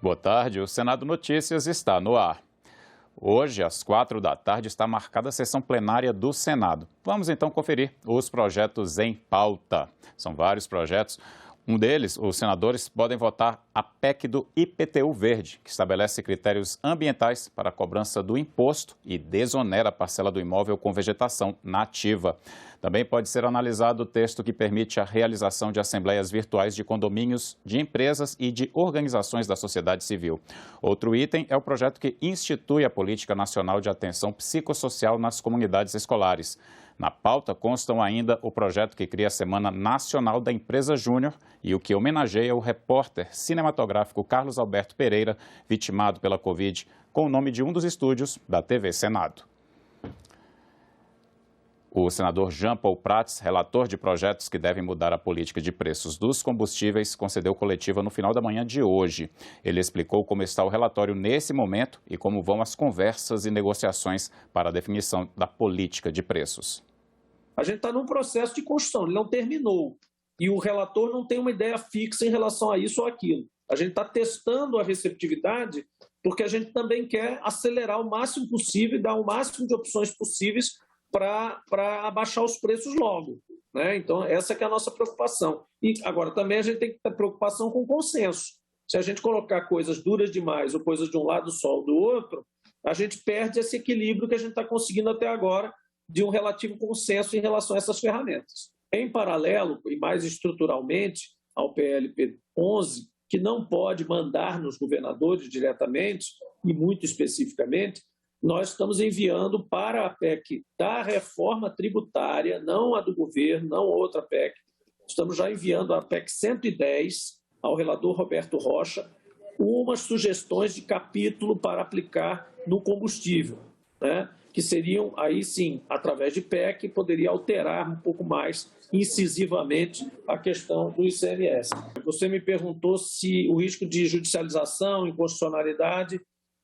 Boa tarde, o Senado Notícias está no ar. Hoje, às 16h, está marcada a sessão plenária do Senado. Vamos então conferir os projetos em pauta. São vários projetos. Um deles, os senadores podem votar a PEC do IPTU Verde, que estabelece critérios ambientais para a cobrança do imposto e desonera a parcela do imóvel com vegetação nativa. Também pode ser analisado o texto que permite a realização de assembleias virtuais de condomínios, de empresas e de organizações da sociedade civil. Outro item é o projeto que institui a Política Nacional de Atenção Psicossocial nas comunidades escolares. Na pauta constam ainda o projeto que cria a Semana Nacional da Empresa Júnior e o que homenageia o repórter cinematográfico Carlos Alberto Pereira, vitimado pela Covid, com o nome de um dos estúdios da TV Senado. O senador Jean Paul Prats, relator de projetos que devem mudar a política de preços dos combustíveis, concedeu coletiva no final da manhã de hoje. Ele explicou como está o relatório nesse momento e como vão as conversas e negociações para a definição da política de preços. A gente está num processo de construção, ele não terminou. E o relator não tem uma ideia fixa em relação a isso ou aquilo. A gente está testando a receptividade porque a gente também quer acelerar o máximo possível e dar o máximo de opções possíveis para abaixar os preços logo, né? Então, essa que é a nossa preocupação. E agora, também a gente tem que ter preocupação com o consenso. Se a gente colocar coisas duras demais ou coisas de um lado só ou do outro, a gente perde esse equilíbrio que a gente está conseguindo até agora de um relativo consenso em relação a essas ferramentas. Em paralelo, e mais estruturalmente, ao PLP 11, que não pode mandar nos governadores diretamente, e muito especificamente, nós estamos enviando para a PEC da reforma tributária, não a do governo, não outra PEC, estamos já enviando a PEC 110 ao relator Roberto Rocha, umas sugestões de capítulo para aplicar no combustível, né? Que seriam, aí sim, através de PEC, poderia alterar um pouco mais incisivamente a questão do ICMS. Você me perguntou se o risco de judicialização, inconstitucionalidade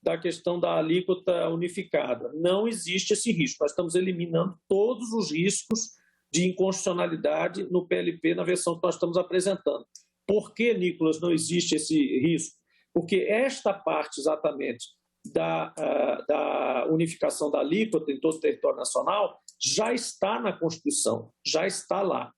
da questão da alíquota unificada. Não existe esse risco. Nós estamos eliminando todos os riscos de inconstitucionalidade no PLP, na versão que nós estamos apresentando. Por que, Nicolas, não existe esse risco? Porque esta parte exatamente da unificação da alíquota em todo o território nacional já está na Constituição, já está lá.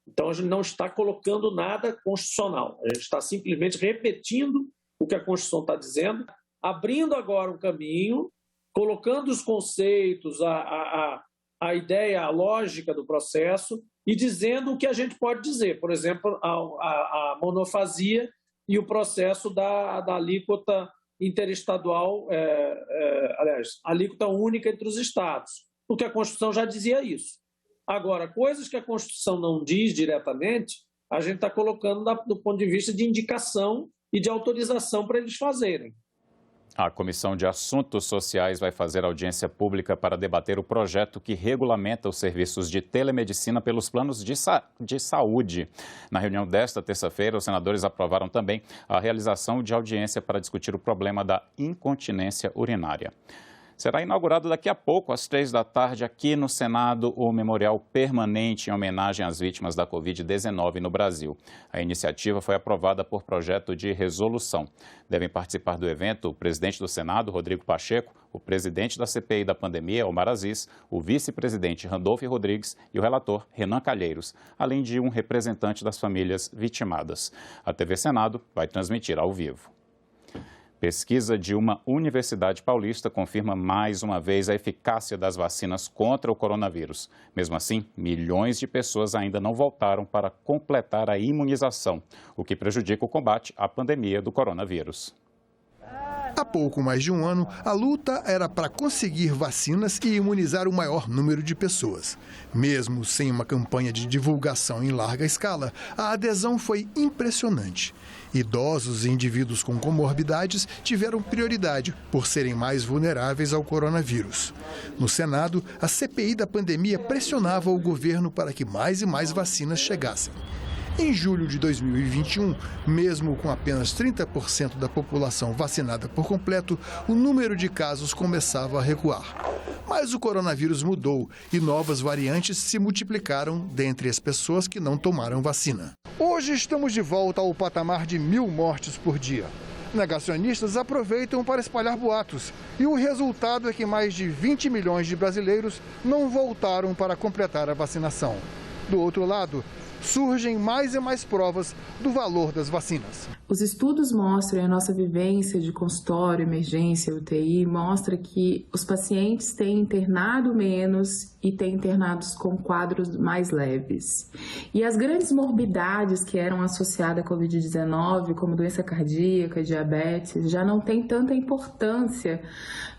Então, a gente não está colocando nada constitucional, a gente está simplesmente repetindo o que a Constituição está dizendo, abrindo agora um caminho, colocando os conceitos, a ideia, a lógica do processo e dizendo o que a gente pode dizer. Por exemplo, a monofasia e o processo da alíquota interestadual, aliás, alíquota única entre os estados, porque a Constituição já dizia isso. Agora, coisas que a Constituição não diz diretamente, a gente está colocando do ponto de vista de indicação e de autorização para eles fazerem. A Comissão de Assuntos Sociais vai fazer audiência pública para debater o projeto que regulamenta os serviços de telemedicina pelos planos de saúde. Na reunião desta terça-feira, os senadores aprovaram também a realização de audiência para discutir o problema da incontinência urinária. Será inaugurado daqui a pouco, às 15h, aqui no Senado, o Memorial Permanente em homenagem às vítimas da Covid-19 no Brasil. A iniciativa foi aprovada por projeto de resolução. Devem participar do evento o presidente do Senado, Rodrigo Pacheco, o presidente da CPI da pandemia, Omar Aziz, o vice-presidente Randolfo Rodrigues e o relator Renan Calheiros, além de um representante das famílias vitimadas. A TV Senado vai transmitir ao vivo. Pesquisa de uma universidade paulista confirma mais uma vez a eficácia das vacinas contra o coronavírus. Mesmo assim, milhões de pessoas ainda não voltaram para completar a imunização, o que prejudica o combate à pandemia do coronavírus. Há pouco mais de um ano, a luta era para conseguir vacinas e imunizar o maior número de pessoas. Mesmo sem uma campanha de divulgação em larga escala, a adesão foi impressionante. Idosos e indivíduos com comorbidades tiveram prioridade por serem mais vulneráveis ao coronavírus. No Senado, a CPI da pandemia pressionava o governo para que mais e mais vacinas chegassem. Em julho de 2021, mesmo com apenas 30% da população vacinada por completo, o número de casos começava a recuar. Mas o coronavírus mudou e novas variantes se multiplicaram dentre as pessoas que não tomaram vacina. Hoje estamos de volta ao patamar de 1.000 mortes por dia. Negacionistas aproveitam para espalhar boatos. E o resultado é que mais de 20 milhões de brasileiros não voltaram para completar a vacinação. Do outro lado, surgem mais e mais provas do valor das vacinas. Os estudos mostram, a nossa vivência de consultório, emergência, UTI, mostra que os pacientes têm internado menos e têm internados com quadros mais leves. E as grandes morbidades que eram associadas à Covid-19, como doença cardíaca, diabetes, já não têm tanta importância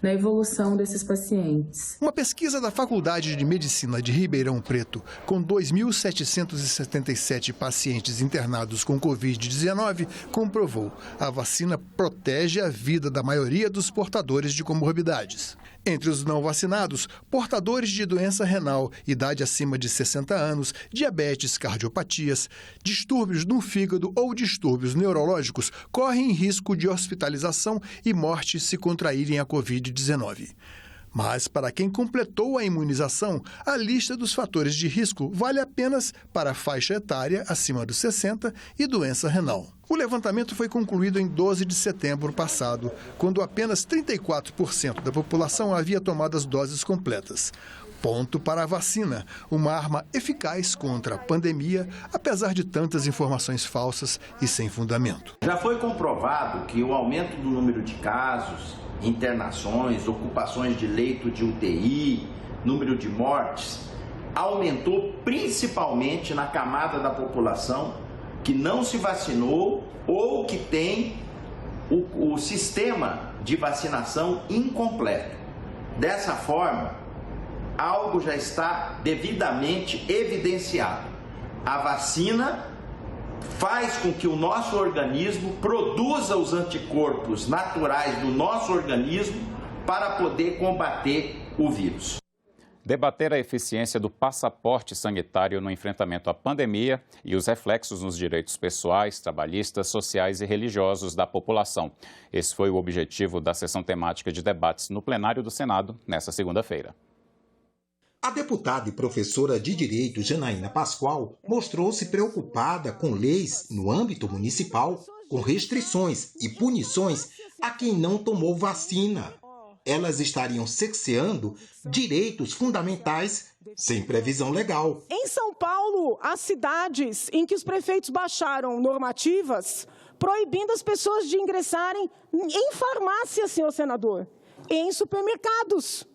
na evolução desses pacientes. Uma pesquisa da Faculdade de Medicina de Ribeirão Preto, com 2.777 pacientes internados com Covid-19, comprovou: a vacina protege a vida da maioria dos portadores de comorbidades. Entre os não vacinados, portadores de doença renal, idade acima de 60 anos, diabetes, cardiopatias, distúrbios no fígado ou distúrbios neurológicos correm risco de hospitalização e morte se contraírem a Covid-19. Mas, para quem completou a imunização, a lista dos fatores de risco vale apenas para a faixa etária acima dos 60 e doença renal. O levantamento foi concluído em 12 de setembro passado, quando apenas 34% da população havia tomado as doses completas. Ponto para a vacina, uma arma eficaz contra a pandemia, apesar de tantas informações falsas e sem fundamento. Já foi comprovado que o aumento do número de casos, internações, ocupações de leito de UTI, número de mortes, aumentou principalmente na camada da população que não se vacinou ou que tem o sistema de vacinação incompleto. Dessa forma, algo já está devidamente evidenciado. A vacina faz com que o nosso organismo produza os anticorpos naturais do nosso organismo para poder combater o vírus. Debater a eficiência do passaporte sanitário no enfrentamento à pandemia e os reflexos nos direitos pessoais, trabalhistas, sociais e religiosos da população. Esse foi o objetivo da sessão temática de debates no plenário do Senado nesta segunda-feira. A deputada e professora de Direito, Janaína Pascoal, mostrou-se preocupada com leis no âmbito municipal, com restrições e punições a quem não tomou vacina. Elas estariam cerceando direitos fundamentais sem previsão legal. Em São Paulo, há cidades em que os prefeitos baixaram normativas proibindo as pessoas de ingressarem em farmácias, senhor senador, e em supermercados.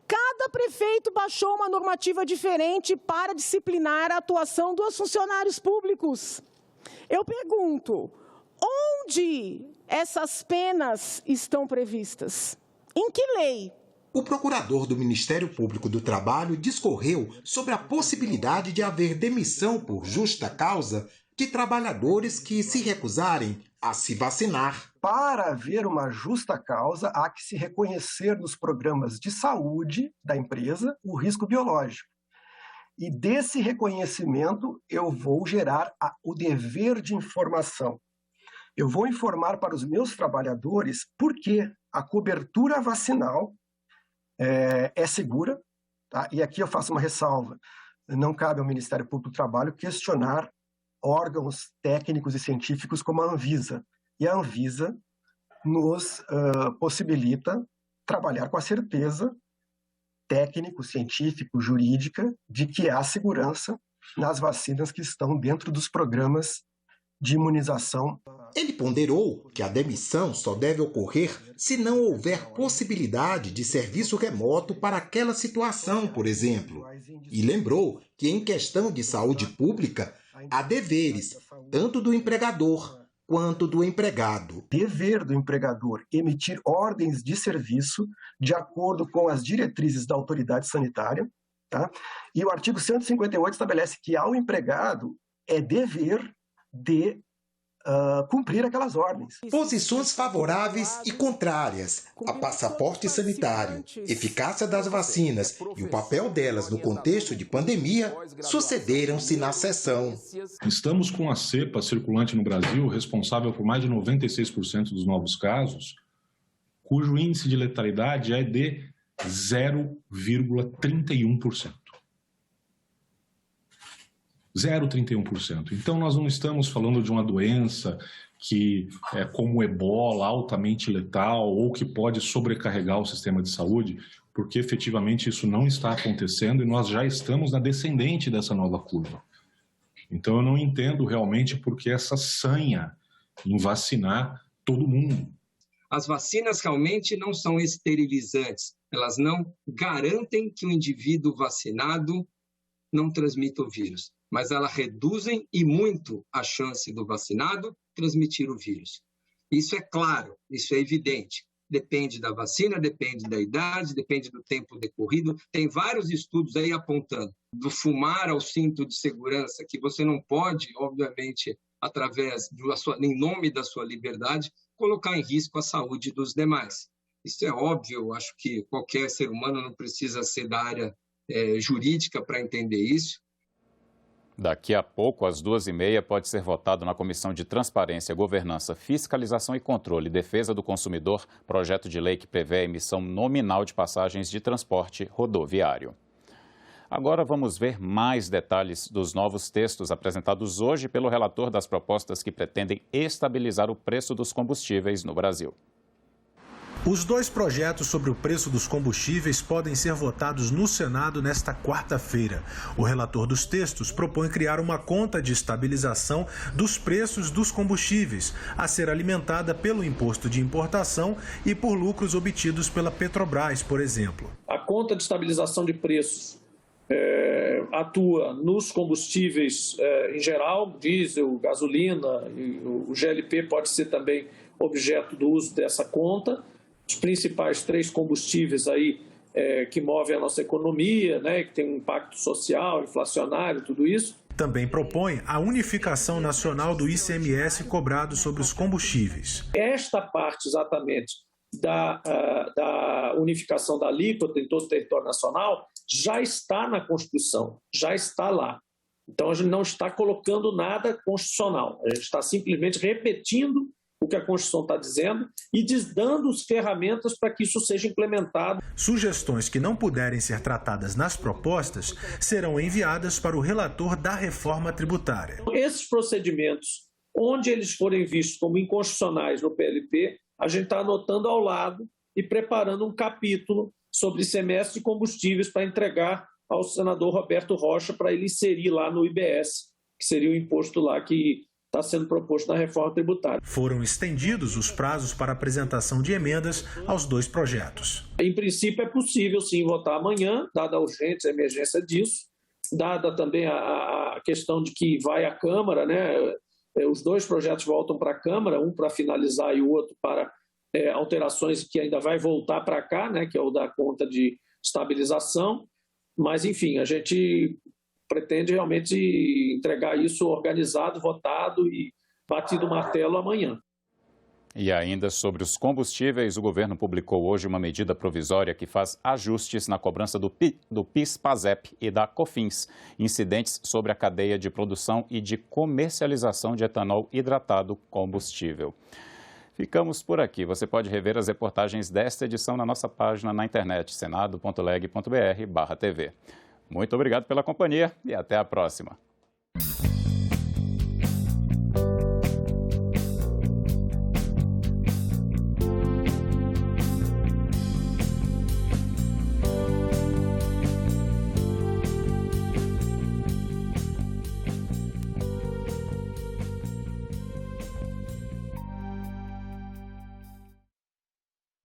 Cada prefeito baixou uma normativa diferente para disciplinar a atuação dos funcionários públicos. Eu pergunto, onde essas penas estão previstas? Em que lei? O procurador do Ministério Público do Trabalho discorreu sobre a possibilidade de haver demissão por justa causa de trabalhadores que se recusarem a se vacinar. Para haver uma justa causa, há que se reconhecer nos programas de saúde da empresa o risco biológico. E desse reconhecimento eu vou gerar o dever de informação. Eu vou informar para os meus trabalhadores por que a cobertura vacinal é segura, tá? E aqui eu faço uma ressalva. Não cabe ao Ministério Público do Trabalho questionar órgãos técnicos e científicos como a Anvisa. E a Anvisa nos possibilita trabalhar com a certeza técnico, científico, jurídica de que há segurança nas vacinas que estão dentro dos programas de imunização. Ele ponderou que a demissão só deve ocorrer se não houver possibilidade de serviço remoto para aquela situação, por exemplo. E lembrou que, em questão de saúde pública, há deveres, tanto do empregador quanto do empregado. Dever do empregador emitir ordens de serviço de acordo com as diretrizes da autoridade sanitária, tá? E o artigo 158 estabelece que ao empregado é dever de cumprir aquelas ordens. Posições favoráveis e contrárias a passaporte sanitário, eficácia das vacinas e o papel delas no contexto de pandemia sucederam-se na sessão. Estamos com a cepa circulante no Brasil responsável por mais de 96% dos novos casos, cujo índice de letalidade é de 0,31%. 0,31%. Então, nós não estamos falando de uma doença que é como ebola, altamente letal ou que pode sobrecarregar o sistema de saúde, porque efetivamente isso não está acontecendo e nós já estamos na descendente dessa nova curva. Então eu não entendo realmente por que essa sanha em vacinar todo mundo. As vacinas realmente não são esterilizantes, elas não garantem que o indivíduo vacinado não transmita o vírus, mas elas reduzem e muito a chance do vacinado transmitir o vírus. Isso é claro, isso é evidente. Depende da vacina, depende da idade, depende do tempo decorrido. Tem vários estudos aí apontando do fumar ao cinto de segurança, que você não pode, obviamente, em nome da sua liberdade, colocar em risco a saúde dos demais. Isso é óbvio, acho que qualquer ser humano não precisa ser da área jurídica para entender isso. Daqui a pouco, às 2h30, pode ser votado na Comissão de Transparência, Governança, Fiscalização e Controle e Defesa do Consumidor, projeto de lei que prevê a emissão nominal de passagens de transporte rodoviário. Agora vamos ver mais detalhes dos novos textos apresentados hoje pelo relator das propostas que pretendem estabilizar o preço dos combustíveis no Brasil. Os 2 projetos sobre o preço dos combustíveis podem ser votados no Senado nesta quarta-feira. O relator dos textos propõe criar uma conta de estabilização dos preços dos combustíveis, a ser alimentada pelo imposto de importação e por lucros obtidos pela Petrobras, por exemplo. A conta de estabilização de preços atua nos combustíveis em geral, diesel, gasolina, e o GLP pode ser também objeto do uso dessa conta. Os principais 3 combustíveis aí que movem a nossa economia, né, que tem um impacto social, inflacionário, tudo isso. Também propõe a unificação nacional do ICMS cobrado sobre os combustíveis. Esta parte exatamente da unificação da alíquota em todo o território nacional já está na Constituição, já está lá. Então a gente não está colocando nada constitucional, a gente está simplesmente repetindo o que a Constituição está dizendo e dando as ferramentas para que isso seja implementado. Sugestões que não puderem ser tratadas nas propostas serão enviadas para o relator da reforma tributária. Esses procedimentos, onde eles forem vistos como inconstitucionais no PLP, a gente está anotando ao lado e preparando um capítulo sobre ICMS de combustíveis para entregar ao senador Roberto Rocha para ele inserir lá no IBS, que seria o imposto lá que está sendo proposto na reforma tributária. Foram estendidos os prazos para apresentação de emendas aos 2 projetos. Em princípio, é possível, sim, votar amanhã, dada a urgência e a emergência disso, dada também a questão de que vai à Câmara, né? Os 2 projetos voltam para a Câmara, um para finalizar e o outro para alterações que ainda vai voltar para cá, né? Que é o da conta de estabilização. Mas, enfim, a gente pretende realmente entregar isso organizado, votado e batido o martelo amanhã. E ainda sobre os combustíveis, o governo publicou hoje uma medida provisória que faz ajustes na cobrança do PIS/PASEP e da COFINS, incidentes sobre a cadeia de produção e de comercialização de etanol hidratado combustível. Ficamos por aqui. Você pode rever as reportagens desta edição na nossa página na internet, senado.leg.br/TV. Muito obrigado pela companhia e até a próxima.